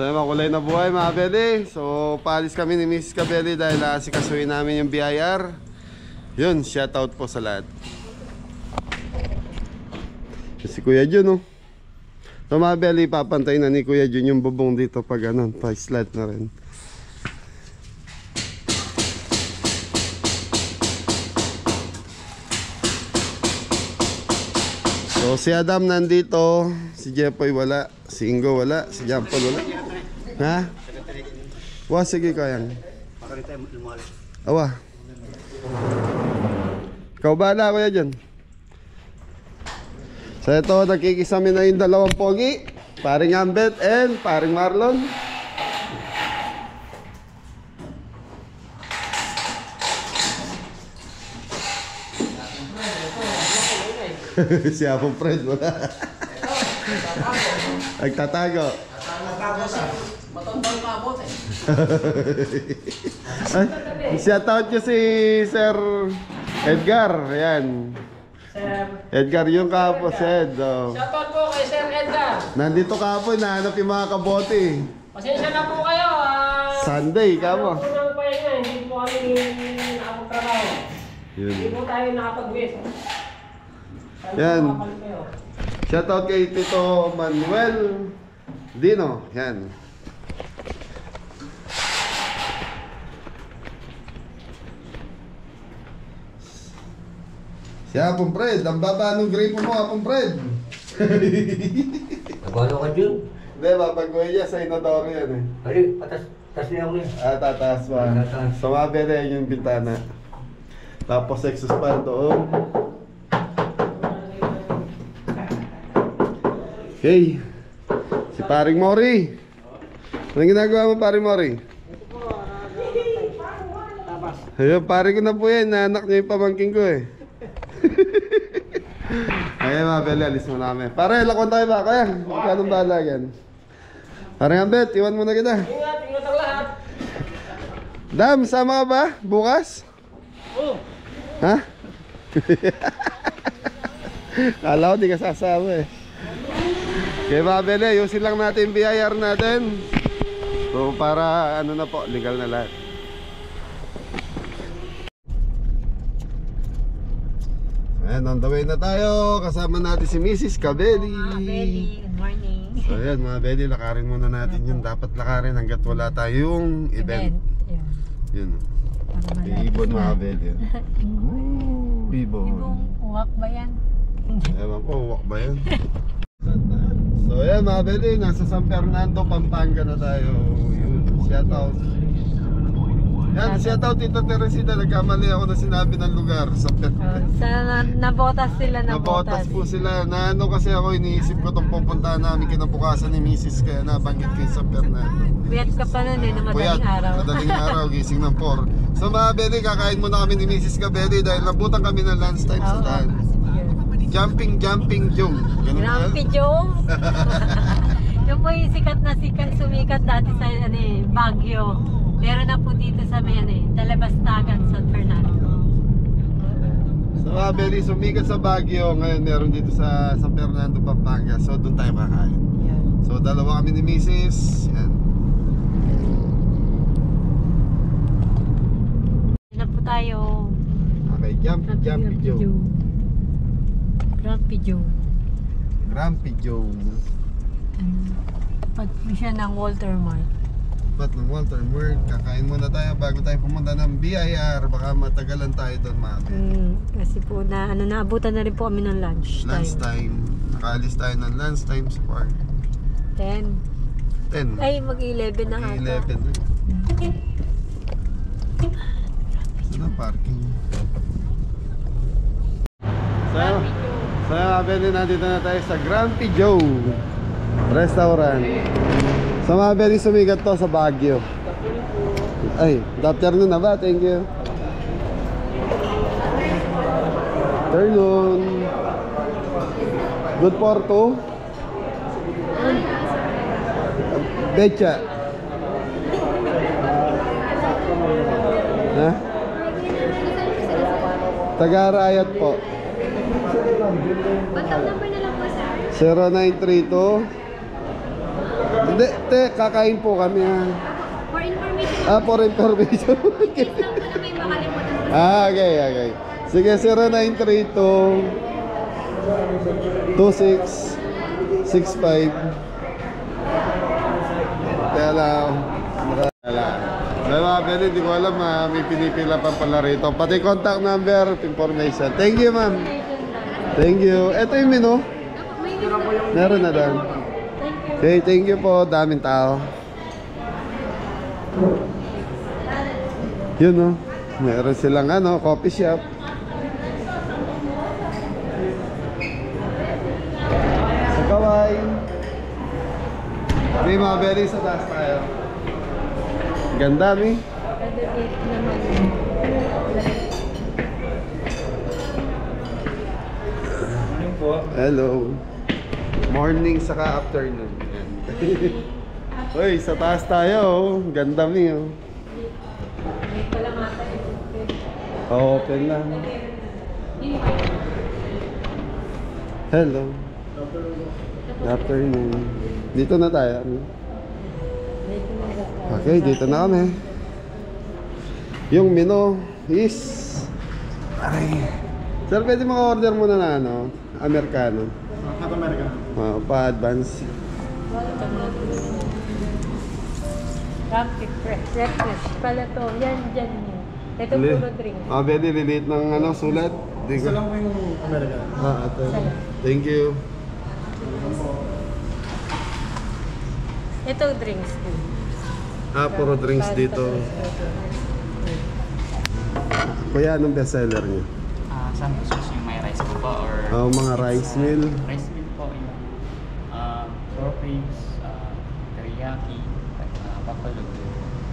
So makulay na buhay mga kabeli. So paalis kami ni Mrs. Kabeli dahil asikasuhin namin yung BIR. Yun, shoutout po sa lahat. Si Kuya Jun, oh. So mga kabeli, papantay na ni Kuya Jun yung bubong dito pag ano, pa-slat na rin. So si Adam nandito, si Jepoy wala, si Ingo wala, si Jampol wala. Ha? Wah, sige kayang. Awa. Ikaw bahala kuya dyan. So ito, nagkikisamin na yung dalawang pogi, paring Ambet and paring Marlon. Siya pong friend mo na. Nagtatago. Matandang kabot eh. Shoutout nyo si Sir Edgar. Ayan. Sir Edgar yung kapo, Sed. Oh. Shoutout po kay Sir Edgar. Nandito kapo, nahanap yung mga kabote. Pasensya na po kayo. Sunday, kapo. Unang pahinga, hindi po kami nakapagtrabaho. Hindi po tayo nakapag-wish. Yan. Shoutout kay Tito Manuel Dino. Yan. Siya, Apong Fred. Ang baba ng gripo mo, Apong Fred. Nagwalo ka dyan? Hindi, mapag-uwi niya sa inodoro yan eh. Hali, patas niya ako eh. Tataas pa. So mabere yung bintana. Tapos exhaust fan doon. Okay. Si paring Mori. Anong ginagawa mo paring Mori? Ayun, paring ko na po yan. Naanak niya yung pamangking ko eh. Ayun mga beli, alis mo namin. Pare, lakon tayo ba? Kaya, kanong bahala yan. Parang Ambet, iwan mo na kita. Ingat ang lahat. Dam, sama ka ba? Bukas? Oo. Ha? Kala ko di ka sasama eh. Kaya mga beli, ayusin lang natin yung BIR natin. So para ano na po, legal na lahat. Ayan, on the way na tayo. Kasama natin si Mrs. Kabeli. Beli, good morning. So ayan mga beli, lakarin muna natin yun. Dapat lakarin hanggat wala tayong event. Yun. Ibon mga beli. Ibon. Uwak ba yan? Ewan ko, uwak ba yan? So ayan mga beli, nasa San Fernando, Pampanga na tayo. Yun, shoutout. Yan, shoutout Tito Teresita. Nagkamali ako na sinabi ng lugar. San Fernando. Nabotas sila, Nabotas po sila. Na ano kasi ako, iniisip ko itong pupuntahan namin kinabukasan ni Mrs. Kaya nabanggit ko yung San Fernando. Puyat ka pa nun eh, na madaling araw. Madaling araw, gising ng 4. So mga beli, kakain muna kami ni Mrs. Kabeli dahil nabutan kami ng lunch time sa daan. Jumping Joe. Grumpy Joe. Yung po yung sumikat dati sa Baguio. Meron na po dito sa Talabastagan, San Fernando. So mga beli, sumikat sa Baguio. Ngayon meron dito sa San Fernando, Pampanga. So doon tayo kakain. So dalawa kami ni Mrs. Yan. Yan na po tayo. Okay, Jumpy Joe. Grumpy Joe. Grumpy Joe. Pag siya ng Walter Mart. Ba't ng Walter Mart? Kakain muna tayo bago tayo pumunta ng BIR. Baka matagalan tayo doon mga Kasi po naabutan na rin po kami ng lunch time. Nakaalis tayo ng lunch time sa park. 10. Ay, mag-11 na ata. 11 na. Saan ang parking? So mga nandito na tayo sa Grumpy Joe Restaurant. Sa mga beli, sumigat to sa Baguio. Ay, good afternoon na ba? Thank you. Afternoon. Good for two. Becha. Ha? Taga-Rayat po. Contact number na lang po, sir. 0932 Hindi, te, kakain po kami ha. For information. For information. Please lang po na may makalimutan. Okay. Sige, 0932 2665. Kaya lang. Mga pwede, hindi ko alam may pinipila pa pala rito. Pati contact number, information. Thank you, ma'am. Thank you. Ito yung menu. Meron na doon. Okay, thank you po. Daming tao. Yun, no? Meron silang coffee shop. Sa Kawai. May mga berry sa taas tayo. Ganda, mi. Hello. Morning saka afternoon. Uy, sa taas tayo. Ganda, mi. Open lang. Hello. Afternoon. Dito na tayo. Okay, dito na kami. Yung menu is Sir, pwede maka-order muna na Americano. Americano. Pa-advance. Breakfast pala to. Yan, dyan yun. Ito puro drink. Pwede, lilit ng sulat. Isa lang po yung Americano. Ito. Thank you. Ito drinks din. Puro drinks dito. Kuya, anong bestseller niyo? Saan po yung may rice po ba? Or Mga rice meal. rice meal po yung pork ribs, teriyaki, buffalo.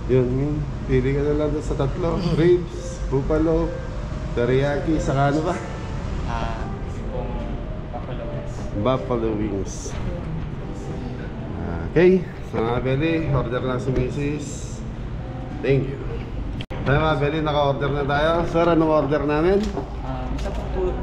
Yun. Pili ka na lang doon sa tatlo. Ribs, buffalo, teriyaki, saka ano ba? Yung buffalo wings. Buffalo wings. Okay. So mga Beli, order lang si Mrs. Thank you. Tayo mga Beli, naka-order na tayo. Sir, anong order namin? Isa po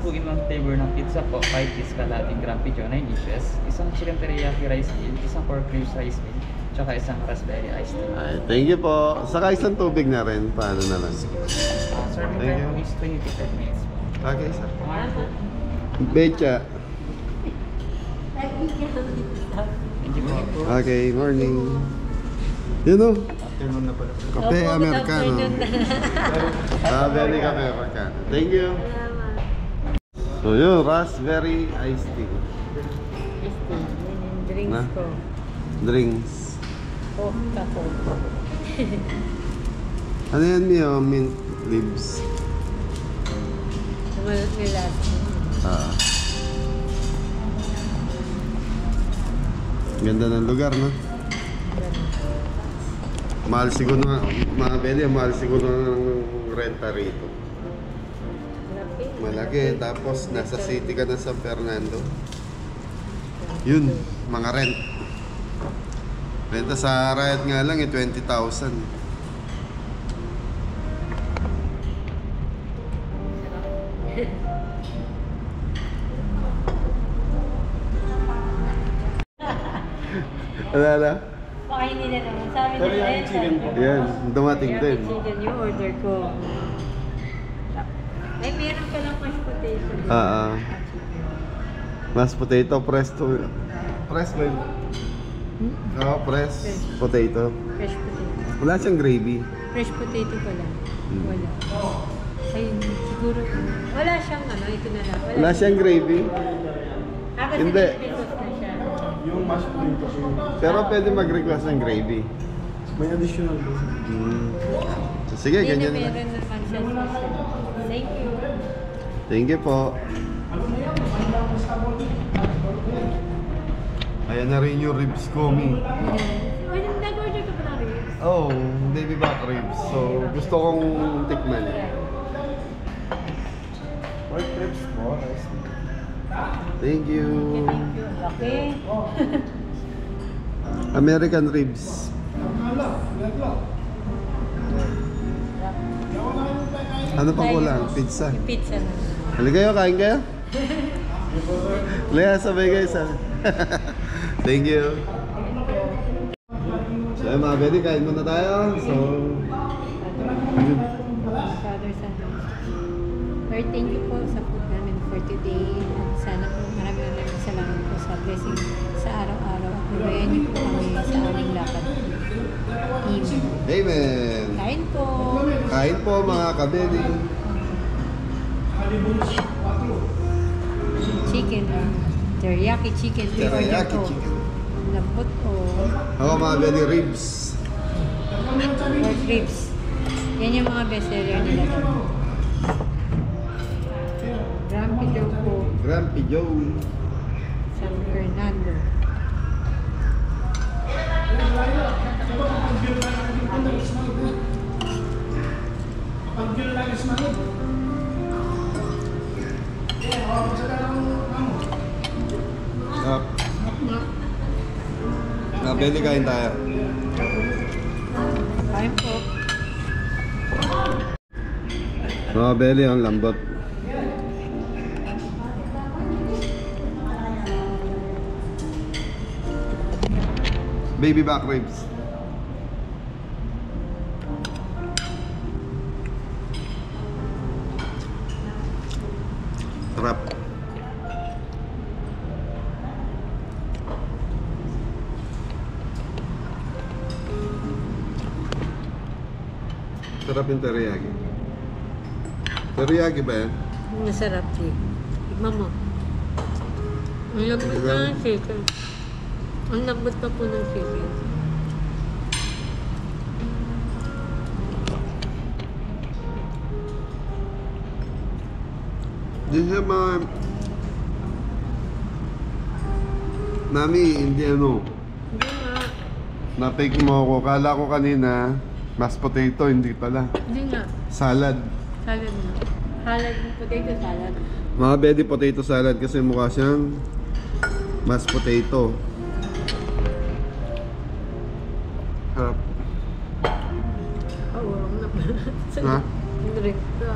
ibang flavor ng pizza po, 5 piece kalating Grampidio, 9 inches. Isang chicken teriyaki rice meal, isang pork ribs rice meal, tsaka isang raspberry iced tea. Ay, thank you po. Saka isang tubig na rin. Paano na lang? Serving Thank time you. po is 20 to 30 minutes po. Okay, sir. Becha. Becha. Thank you po. Okay, morning. Yun o. Afternoon na pala. Kape Americano. Beli kape Americano. Thank you. So yun, raspberry iced tea. Drinks Na? ko. Drinks. Kako. Ano yan niyo? Mint leaves. Sumalot nila. Ganda ng lugar, no? Mahal siguro na, mga Beli, mahal siguro ng renta rito. Malaki, tapos nasa city ka na San Fernando. Yun, mga rent. Renta sa Riot nga lang 20,000. Ano? Baka hindi na naman. Sabi nila yan. chicken po. Yan, dumating din. Chicken yung order ko. Ay, meron ka lang mashed potato. Mashed potato, pressed to... Pressed ba yun? Pressed potato. Fresh potato. Wala siyang gravy. Fresh potato pala. Wala. Ayun, siguro. Wala siyang ito na lang. Wala siyang gravy. Kasi Hindi. may sauce na siya. Yung mashed potato. Pero pwede mag-request ng gravy. May additional po. Sige, Hindi na ganyan na. meron naman siya sauce. Thank you. Thank you po. Ayan na rin yung ribs ko, mi. Wala, nag-order ka pa ng ribs? Oh, baby back ribs. So, gusto kong tikman. Pork ribs po. Thank you. Thank you. Okay. American ribs. Ano pa kulang? Pizza. Yung pizza na. Halika kayo, kain kayo? Lea, sabay guys. Thank you. So yun mga Betty, kain muna tayo. So, Father, Son, Lord, thank you po sa food namin for today. At sana po maraming salamat po sa blessing sa araw-araw. At gabayan niyo po kami sa aming lakad. Amen. amen. Kain po. Kain po mga kabeli. Chicken. Teriyaki chicken. Teriyaki Order po. chicken. Lambot po. Ako mga belly ribs. Pork ribs. Yan yung mga bestseller nila doon. Grumpy Joe po. Grumpy Joe. San Fernando. Mga belly, kain tayo. Kain po. Mga belly, ang lambot. Baby back ribs. Sarap. Sarap yung teriyaki. Teriyaki ba yan? Masarap eh. Tignan mo. Ang lambot na ng chicken. Ang lambot pa po ng chicken. Di siya Nami, hindi ano. Hindi nga. Na-fake mo ako. Kala ko kanina, mashed potato, hindi pala. Hindi nga. Salad. Salad na. Salad. Potato salad. Mga bedi potato salad kasi mukha siyang mashed potato. Harap. Awang na pa. Ha? Drink na.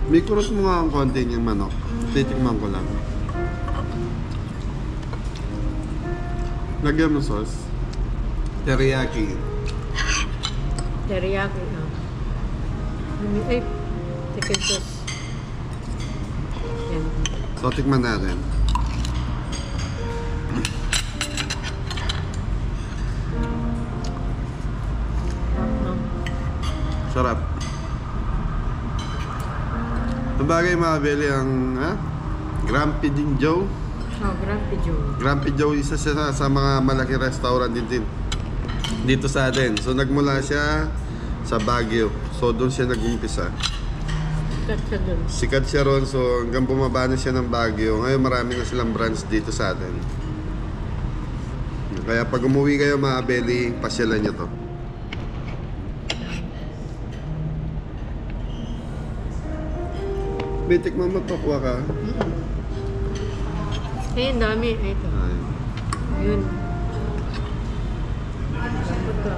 May kurot mo nga ang konti niyang manok. Titikman ko lang. Lagyan mo sauce. Teriyaki. Teriyaki. Ay, chicken sauce. Yan. So, tikman natin. Sarap. Sabagay mga beli ang Grumpy Joe. Oh, Grumpy Joe. Grumpy Joe, isa siya sa mga malaking restaurant din dito sa atin. So nagmula siya sa Baguio. So doon siya nag-umpisa. Sikat siya dun. Sikat siya ron. So hanggang bumaba na siya ng Baguio. Ngayon marami na silang branch dito sa atin. Kaya pag umuwi kayo mga beli, pasyalan nyo to. Bitik mo matukuha ka. Eh, ang dami. Ay, ito. Ay. Yun. Ito.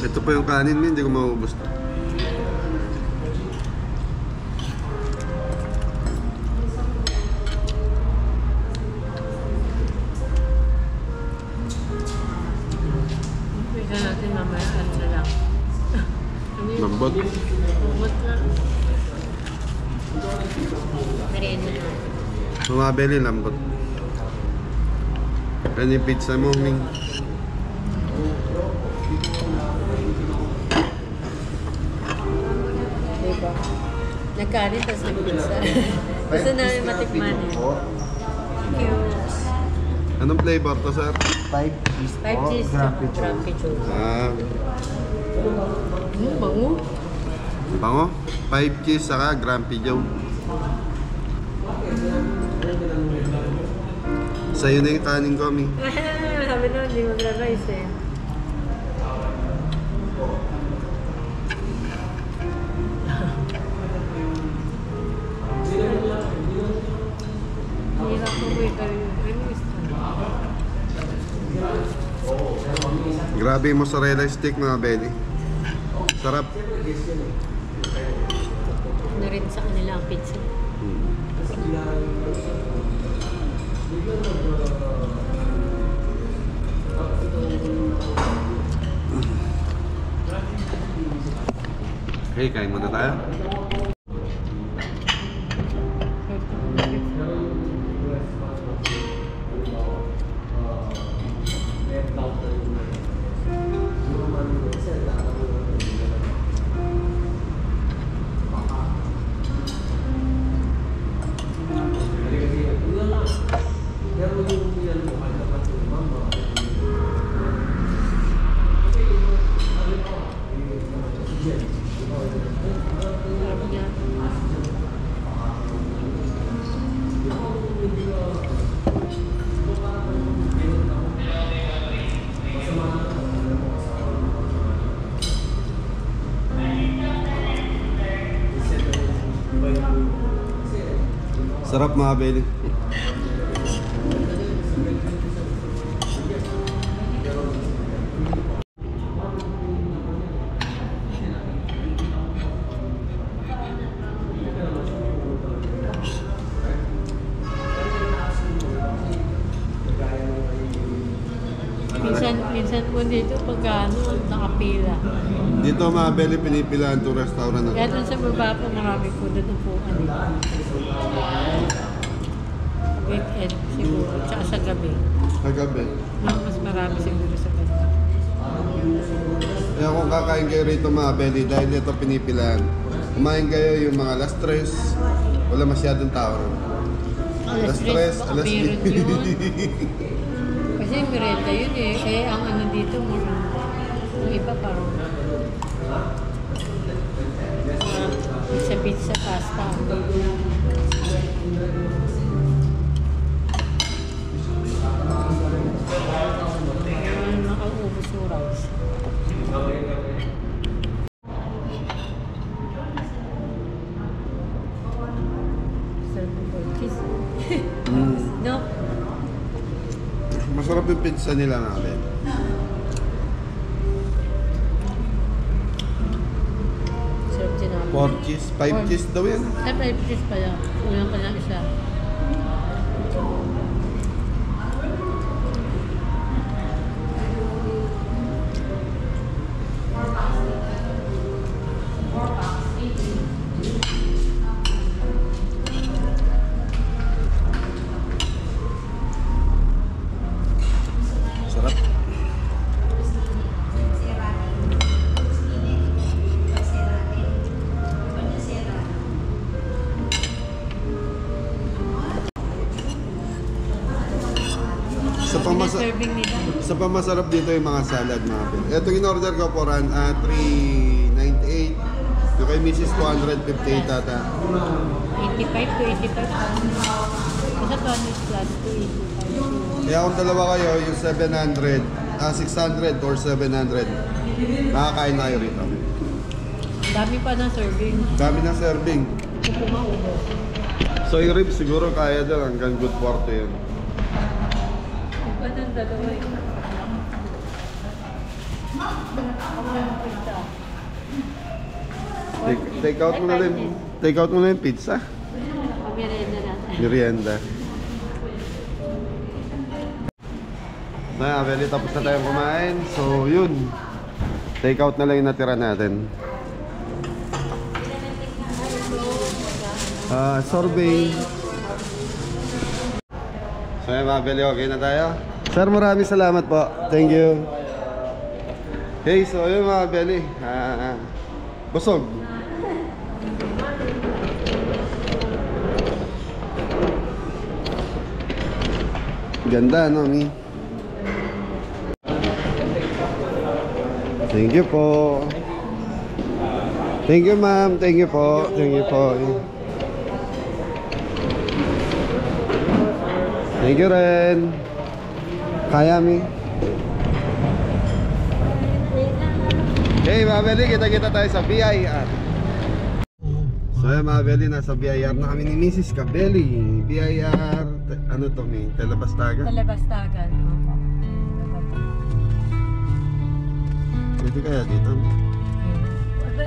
Ito pa yung kanin mo, hindi ko maubos to. Isa natin mamaya. Ano na lang. Ano yun? Lambot. Lambot na. Merienda na. Mga belly lambot. Ano yung pizza mo, Ming? Diba? Nagkarin, tapos nag-pizza. Gusto namin matikman eh. Thank you. Anong flavor to, sir? 5 cheese 5 cheese, Grumpy Joe. Bango. Bango? 5 cheese saka Grumpy Joe. Sa'yo na yung kanin ko, Ming. Sabi na, hindi magra-rice eh. Hirap ko eh. Grabe yung mozzarella stick mga belly. Sarap. Na rin sa kanila ang pizza. Okay, kain muna tayo. Sarap niya. Sarap mga belly. Minsan po dito pag nakapila. Dito mga belly, pinipilaan itong restaurant na. Kaya dun sa baba po marami po doon po weekend siguro, tsaka sa gabi. Kagabi. Mas marami siguro sa gabi. Kaya kung kakain kayo rito mga belly, dahil ito pinipilaan, kumain kayo yung mga alas 3, wala masyadong tao. Alas 3, alas 10. Kasi merenda yun eh. Eh, ang ano dito, yung iba parang pizza, pasta. Nakaubos yung rice. Sarap ng cheese. No? Masarap yung pizza nila mga belly. Sarap din namin. 4 cheese, 5 cheese daw yan. Ay, 5 cheese pala. Unang pa lang isa. Sarap. Serving nila. Sa pamasarap dito yung mga salad mga belly. Ito in-order ko po ran, 398. Yung kay Mrs. 258 tata. 85 to 85. Basta 200 plus to 85. Kaya kung dalawa kayo, yung 700, 600 or 700, makakain na kayo rito. Dami pa ng serving. Dami ng serving. Kung pumaubos. So yung ribs siguro kaya dyan hanggang good porto yun. Iba ng dalawa eh. Take out mo na rin. Take out mo na yung pizza. Pamirienda natin. Merienda. Na, very tapos na tayong kumain. So, yun. Take out na lang yung natira natin. Sorbet. So, yun mga belly, okay na tayo. Sir, maraming salamat po. Thank you. Okay, so yun mga belly. Busog. Ganda, no, Mi? Thank you po. Thank you, ma'am. Thank you po. Thank you po. Thank you rin. Kaya, Mi. Hey, mga Beli, kita-kita tayo sa BIR. So, yan mga Beli, nasa BIR na kami ni Mrs. Cabelli. BIR, ano to, Mi? Telebastagan? Telebastagan. Pwede kaya dito?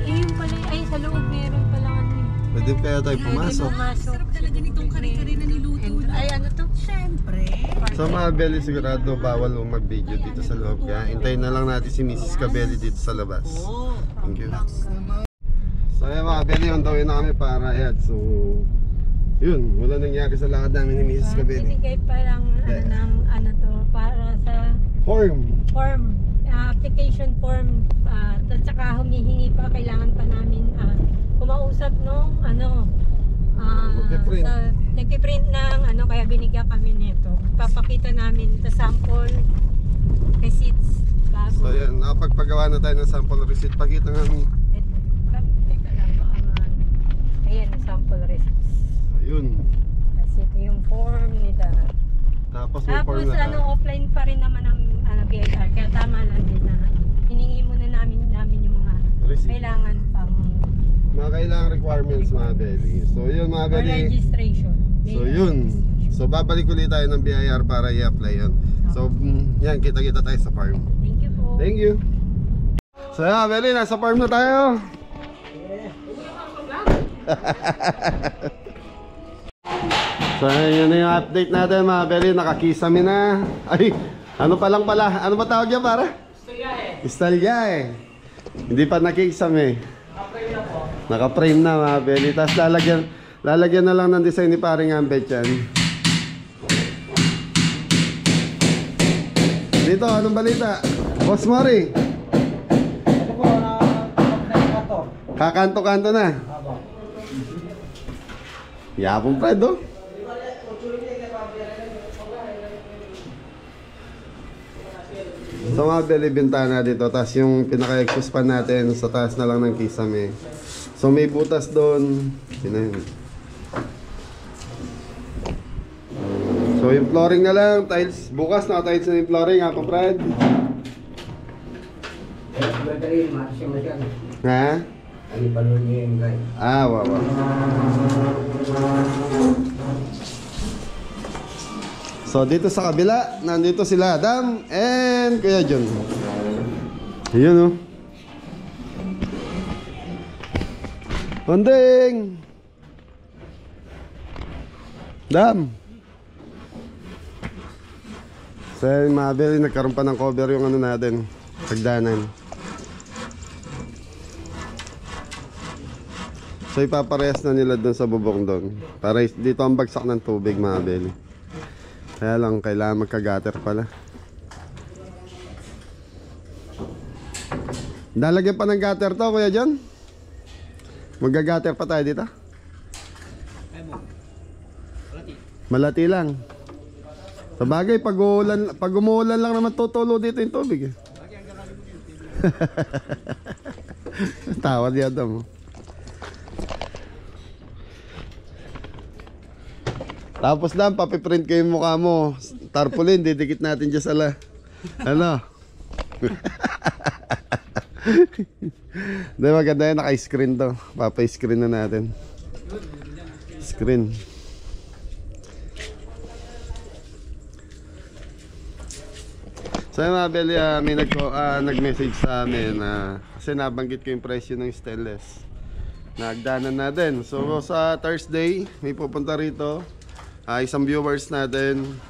Yung pala, ay sa loob meron pala ano eh. Pwede kaya tayo pumasok? Sarap talaga nitong kare-kare na niluto. Ay ano to? Siyempre. So mga Belly, sigurado bawal mag-video dito sa loob. Kaya hintayin na lang natin si Mrs. Cabelli dito sa labas. Thank you. So yan mga Belly, on the way na kami para yan. So yun, wala nangyari sa lakad namin ni Mrs. Cabelli. Binigay pa lang ng ano to para sa form, application form, at saka humihingi pa, kailangan pa namin kumausap nung Magpiprint. nagpiprint ng kaya binigyan kami nito. Papakita namin sa sample receipts bago. So yan, nakapagpagawa na tayo ng sample receipt. Pakita nga mo. Teka lang, ayan, sample receipts. Ayun. Kasi ito yung form nila. Tapos may form Tapos na offline pa rin naman ang BIR, kaya tama lang din na hiningi muna namin yung mga receipt. kailangan pang Mga kailangang requirements mga Belly. So yun mga for Belly. registration. So yun. So babalik ulit tayo ng BIR para i-apply yun. So yan, kita-kita tayo sa farm. Thank you po. Thank you. So yan mga Belly, nasa farm na tayo. So yun na yung update natin mga Belly. Nakakisami na. Ay, ano pa lang pala? Ano ba tawag yan para? Istalya. Hindi pa nakikisami. Naka-frame na mga Belly. Tapos lalagyan na lang ng design ni paring Ambet yan. Dito, anong balita? Boss Mori. Kakanto-kanto na. Yapong Fred, oh. So mga Belly, bintana dito. Tapos yung pinaka-exhaust fan natin sa taas na lang ng kisame. So may butas doon. Yun. So yung flooring na lang, tiles. Bukas naka-tiles na yung flooring, ha, Fred? Ha? Ah, wow. So dito sa kabila, nandito sila Adam and Kuya John. Ayun, oh. Ondeng! Dam! So mga Belly, nagkaroon pa ng cover yung ano natin, pagdanan. So ipaparehas na nila doon sa bubong doon. Para dito ang bagsak ng tubig mga Belly. Kaya lang kailangan magka-gutter pala. Dalagyan pa ng gutter to, Kuya John? Magga-gutter pa tayo dito? Malati lang. Sa bagay, pag umuulan lang naman tutulo dito yung tubig, eh. Tawad yata mo. Tapos lang, papiprint ko yung mukha mo. Tarpaulin, didikit natin dyan sa ano? Hindi, maganda yun, naka-screen to. Papa-screen na natin. Screen. So yun mga Belly, may nag-message sa amin kasi nabanggit ko yung presyo ng stainless. Nagdanan na din. So sa Thursday, may pupunta rito. Isang viewers natin.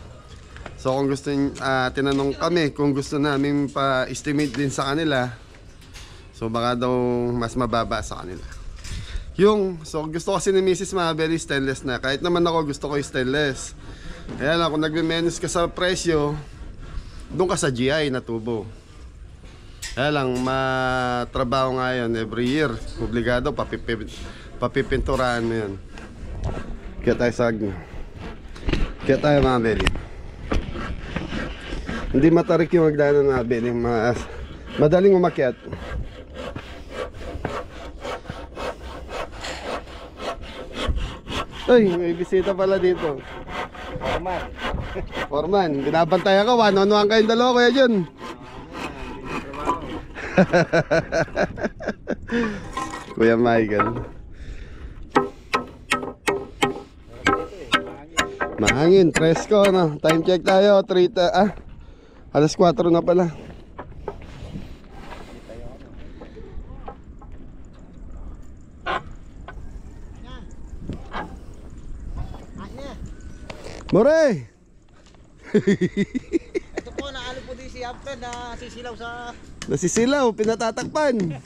So kung gusto tinanong kami kung gusto namin pa-estimate din sa kanila. So baka daw mas mababa sa kanila. So gusto kasi ni Mrs. mga Belly stainless na. Kahit naman ako gusto ko yung stainless. Kaya lang kung nagme-menus ka sa presyo, doon ka sa GI na tubo. Kaya lang matrabaho nga yun every year. Obligado papipinturahan mo yun. Kaya tayo mga Belly. Hindi matarik yung magdaanan mga Belly. Madaling umakyat. Ay, may bisita pala dito. Foreman, binabantay ako. One-on-one kayong dalawa, Kuya John. Kuya Michael. Mahangin, presko, no? Time check tayo, 3, alas 4 na pala. More! Ito po, naalo po din si Alfred na sisilaw sa... Nasisilaw, pinatatakpan.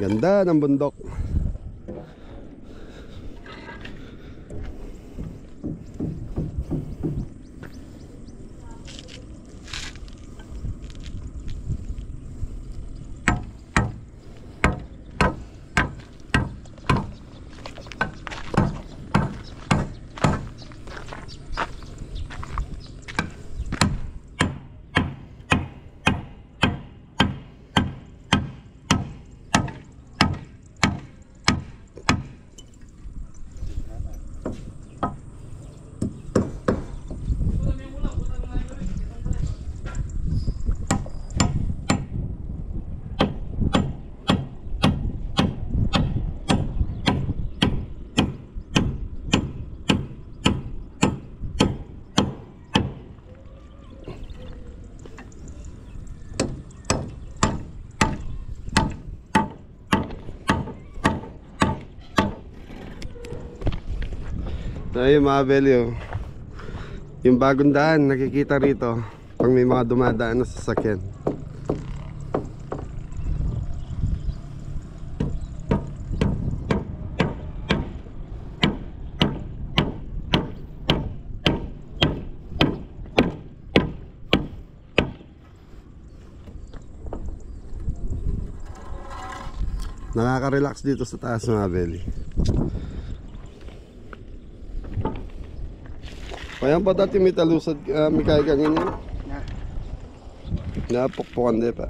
Ganda ng bundok. Ayun mga belly, oh. Yung bagong daan nakikita rito pag may mga dumadaan na sasakyan. Nakaka-relax dito sa taas mga belly. Kaya pa dati may talusad, may kaya kang ganyan. Napukpukan din pa.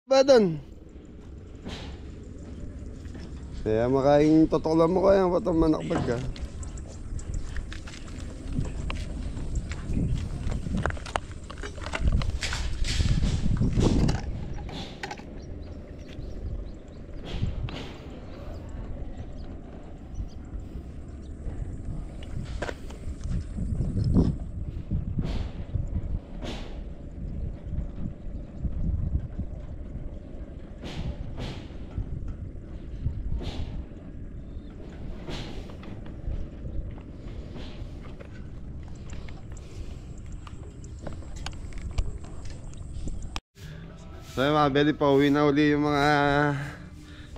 Badan. Kaya makaing totolan mo kaya patang manakbag ka. So yung mga belly, pauwi na uli yung mga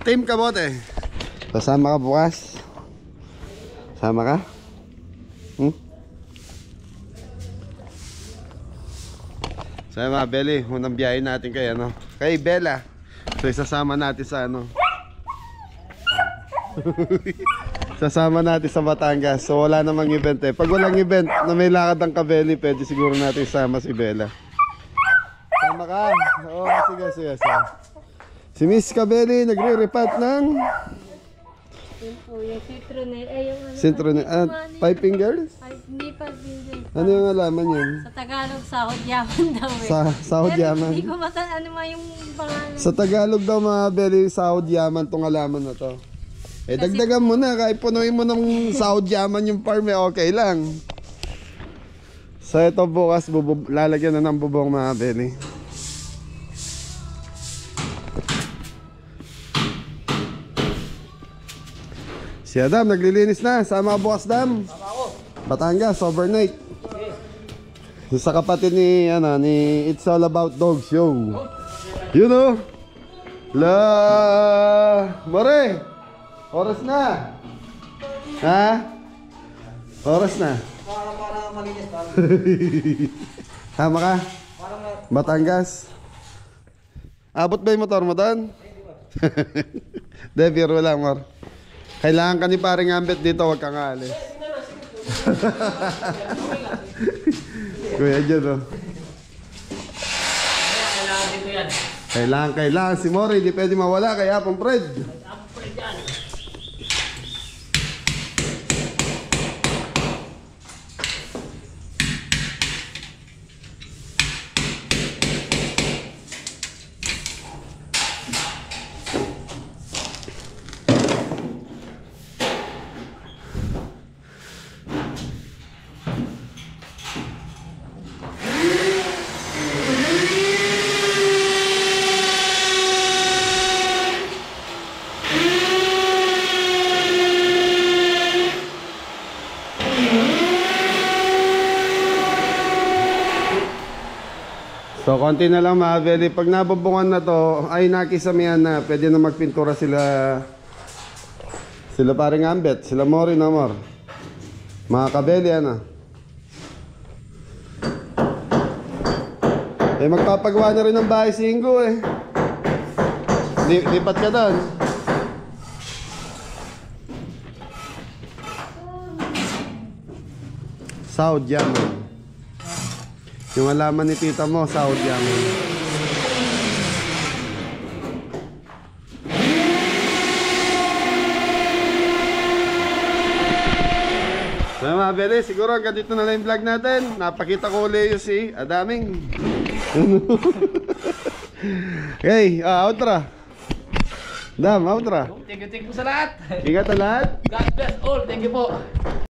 Team Kamote. Sasama ka bukas? Sama ka? So yung mga belly, unang biyahe natin kay ano, kay Bella. So isasama natin sa ano sasama natin sa Batangas. So wala namang event eh. Pag walang event na may lakad ang kabeli, pwede siguro natin isama si Bella. Sama ka? Oo, sige. Si Miss Kabeli nagre-repat ng Yun po, yung citronel. Yung ano? Citronel. Five fingers? Hindi 5 fingers. Ano yung alaman yun? Sa Tagalog, sahod yaman daw eh. Sahod Pero yaman? Hindi ko ano man yung pangalan. Sa Tagalog daw mga Beli, sahod yaman tong alaman na to. Eh dagdagan mo na, kahit punuin mo ng sahod yaman yung farm eh, okay lang. So ito bukas, lalagyan na ng bubong mga Beli. Si Adam, naglilinis na. Sama ka bukas, Dam. Sama ako. Batangas, overnight. Sa kapatid ni, ni It's All About Dogs, yo. You know? More! Oras na! Ha? Oras na. Para malinis pa. Tama ka? Batangas. Abot ba yung motor mo doon? De, biro lang, Mar. Kailangan ka ni paring Ambet dito, huwag kang aalis. Kuya dyan, oh. Kailangan dito yan. Kailangan si Mori, di pwede mawala kay Apong Fred. Apong Fred yan. konti na lang Mabeli. Pag nabubungan na to, ay nakisamihan na. Pwede na magpintura sila. Sila paring Ambet, sila Mori na Mor. Mga kabeli, ano? Eh, magpapagawa na rin ng bahay si Ingo eh. Lipat ka doon. South Yaman. Yung alaman ni tita mo, South Yaman. Mga Mabeli, siguro hanggang dito na lang yung vlog natin. Napakita ko ulit yung si Adaming. Okay, outro. Dam, outro. Thank you sa lahat. Ingat na lahat. God bless all. Thank you po.